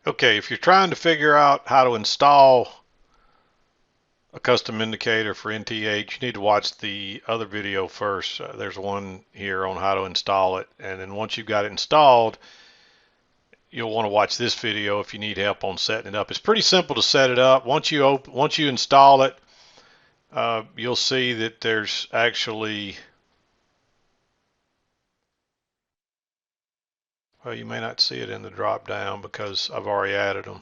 Okay, if you're trying to figure out how to install a custom indicator for NTH, you need to watch the other video first. There's one here on how to install it, and then once you've got it installed, you'll want to watch this video if you need help on setting it up. It's pretty simple to set it up. Once you install it, you'll see that there's actually, well, you may not see it in the drop down because I've already added them.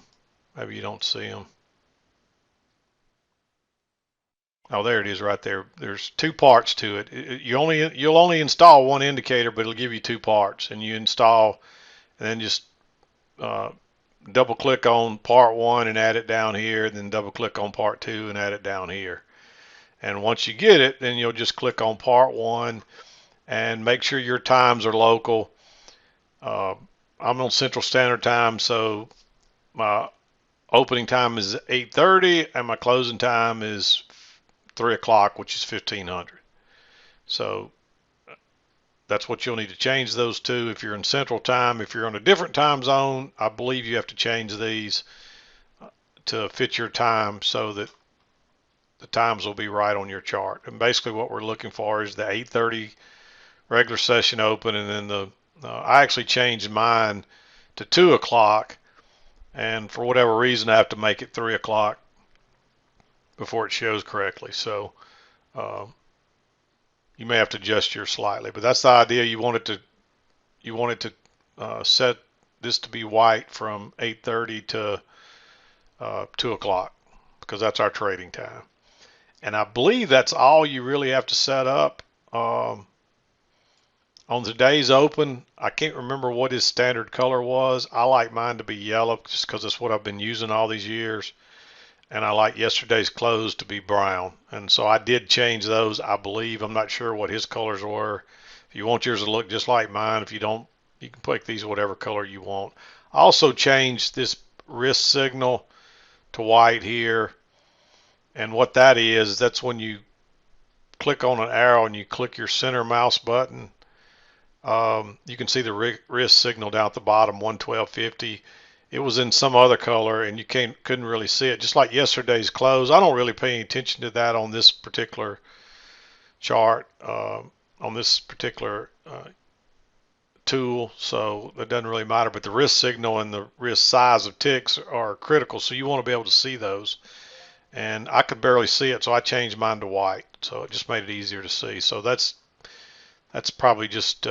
Maybe you don't see them. Oh, there it is right there. There's two parts to it. You'll only install one indicator, but it'll give you two parts, and you install and then just uh, double click on part one and add it down here, then double click on part two and add it down here. And once you get it, then you'll just click on part one and make sure your times are local. Uh, I'm on Central Standard Time, so my opening time is 8:30 and my closing time is 3 o'clock, which is 1500. So that's what you'll need to change those to. If you're in Central Time, if you're on a different time zone, I believe you have to change these to fit your time so that the times will be right on your chart. And basically what we're looking for is the 8:30 regular session open, and then I actually changed mine to 2 o'clock, and for whatever reason I have to make it 3 o'clock before it shows correctly. So uh, you may have to adjust yours slightly, but that's the idea. You want it to set this to be white from 8:30 to 2 o'clock because that's our trading time. And I believe that's all you really have to set up. On today's open, I can't remember what his standard color was. I like mine to be yellow just because it's what I've been using all these years. And I like yesterday's close to be brown. And so I did change those, I believe. I'm not sure what his colors were. If you want yours to look just like mine, if you don't, you can pick these whatever color you want. I also changed this wrist signal to white here. And what that is, that's when you click on an arrow and you click your center mouse button. You can see the wrist signal down at the bottom, 112.50. It was in some other color and you couldn't really see it, just like yesterday's close. I don't really pay any attention to that on this particular chart, on this particular tool, so it doesn't really matter. But the wrist signal and the wrist size of ticks are critical, so you want to be able to see those. And I could barely see it, so I changed mine to white, so it just made it easier to see. So that's probably just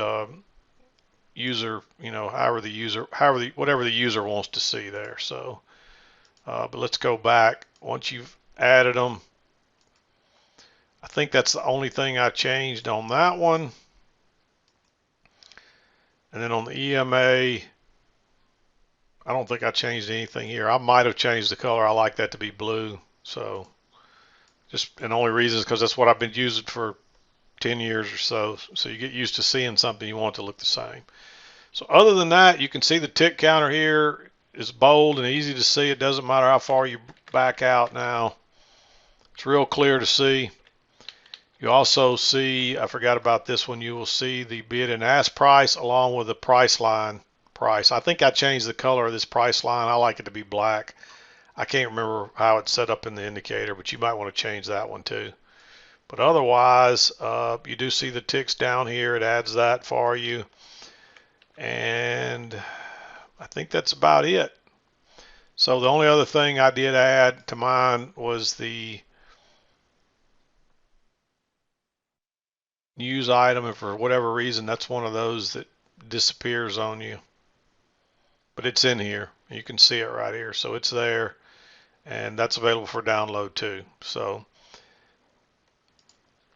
user, whatever the user wants to see there. So, but let's go back. Once you've added them, I think that's the only thing I changed on that one. And then on the EMA, I don't think I changed anything here. I might have changed the color. I like that to be blue. So and the only reason is because that's what I've been using for 10 years or so. So you get used to seeing something, you want it to look the same. So other than that, you can see the tick counter here is bold and easy to see. It doesn't matter how far you back out now. It's real clear to see. You also see, I forgot about this one, you will see the bid and ask price along with the price line price. I think I changed the color of this price line. I like it to be black. I can't remember how it's set up in the indicator, but you might want to change that one too. But otherwise, you do see the ticks down here. It adds that for you. And I think that's about it. So the only other thing I did add to mine was the news item, and for whatever reason that's one of those that disappears on you, but it's in here. You can see it right here, so it's there, and that's available for download too. So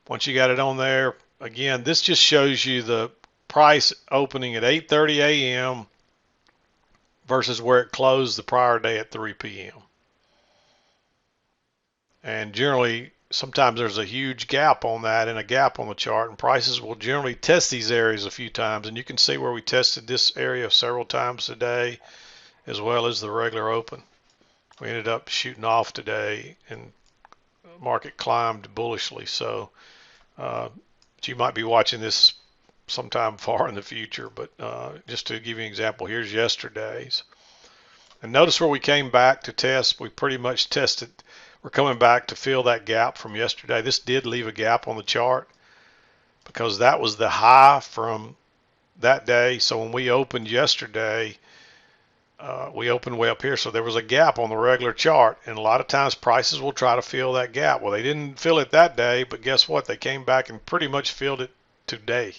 once you got it on there, again, this just shows you the price opening at 8:30 a.m. versus where it closed the prior day at 3 p.m. And generally, sometimes there's a huge gap on that and a gap on the chart, and prices will generally test these areas a few times. And you can see where we tested this area several times today, as well as the regular open. We ended up shooting off today, and market climbed bullishly. So you might be watching this sometime far in the future, but just to give you an example, here's yesterday's. And notice where we came back to test, we pretty much tested. We're coming back to fill that gap from yesterday. This did leave a gap on the chart because that was the high from that day. So when we opened yesterday, we opened way up here, so there was a gap on the regular chart, and a lot of times prices will try to fill that gap. Well, they didn't fill it that day, but guess what? They came back and pretty much filled it today.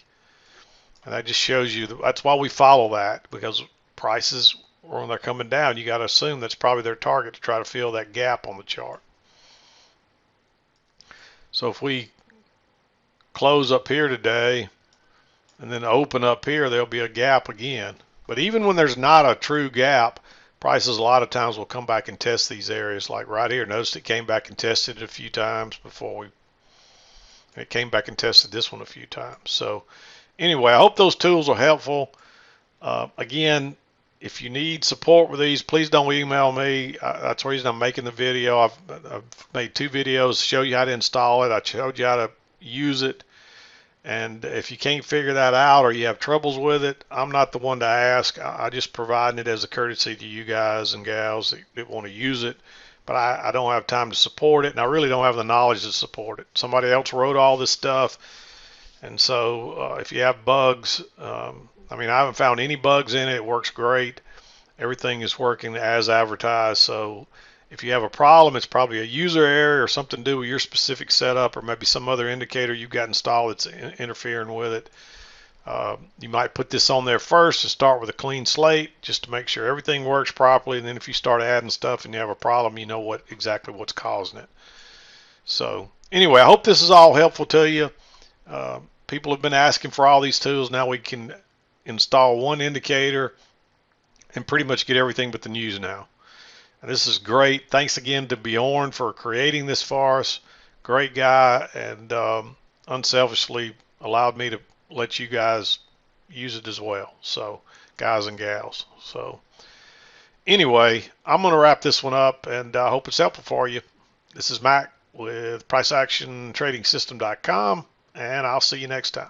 And that just shows you that's why we follow that, because prices, when they're coming down, you got to assume that's probably their target to try to fill that gap on the chart. So if we close up here today and then open up here, there'll be a gap again. But even when there's not a true gap, prices a lot of times will come back and test these areas. Like right here, notice it came back and tested it a few times before it came back and tested this one a few times. So anyway, I hope those tools are helpful. Again, if you need support with these, please don't email me. That's the reason I'm making the video. I've made 2 videos to show you how to install it. I showed you how to use it. And if you can't figure that out or you have troubles with it, I'm not the one to ask. I just providing it as a courtesy to you guys and gals that want to use it. But I don't have time to support it, and I really don't have the knowledge to support it. Somebody else wrote all this stuff. And so if you have bugs, I mean, I haven't found any bugs in it. It works great. Everything is working as advertised. So if you have a problem, it's probably a user error or something to do with your specific setup, or maybe some other indicator you've got installed that's interfering with it. You might put this on there first to start with a clean slate, just to make sure everything works properly. And then if you start adding stuff and you have a problem, you know exactly what's causing it. So anyway, I hope this is all helpful to you. People have been asking for all these tools. Now we can install one indicator and pretty much get everything but the news now. And this is great. Thanks again to Bjorn for creating this for us. Great guy, and unselfishly allowed me to let you guys use it as well. So, guys and gals. So, anyway, I'm going to wrap this one up, and I hope it's helpful for you. This is Mac with PriceActionTradingSystem.com, and I'll see you next time.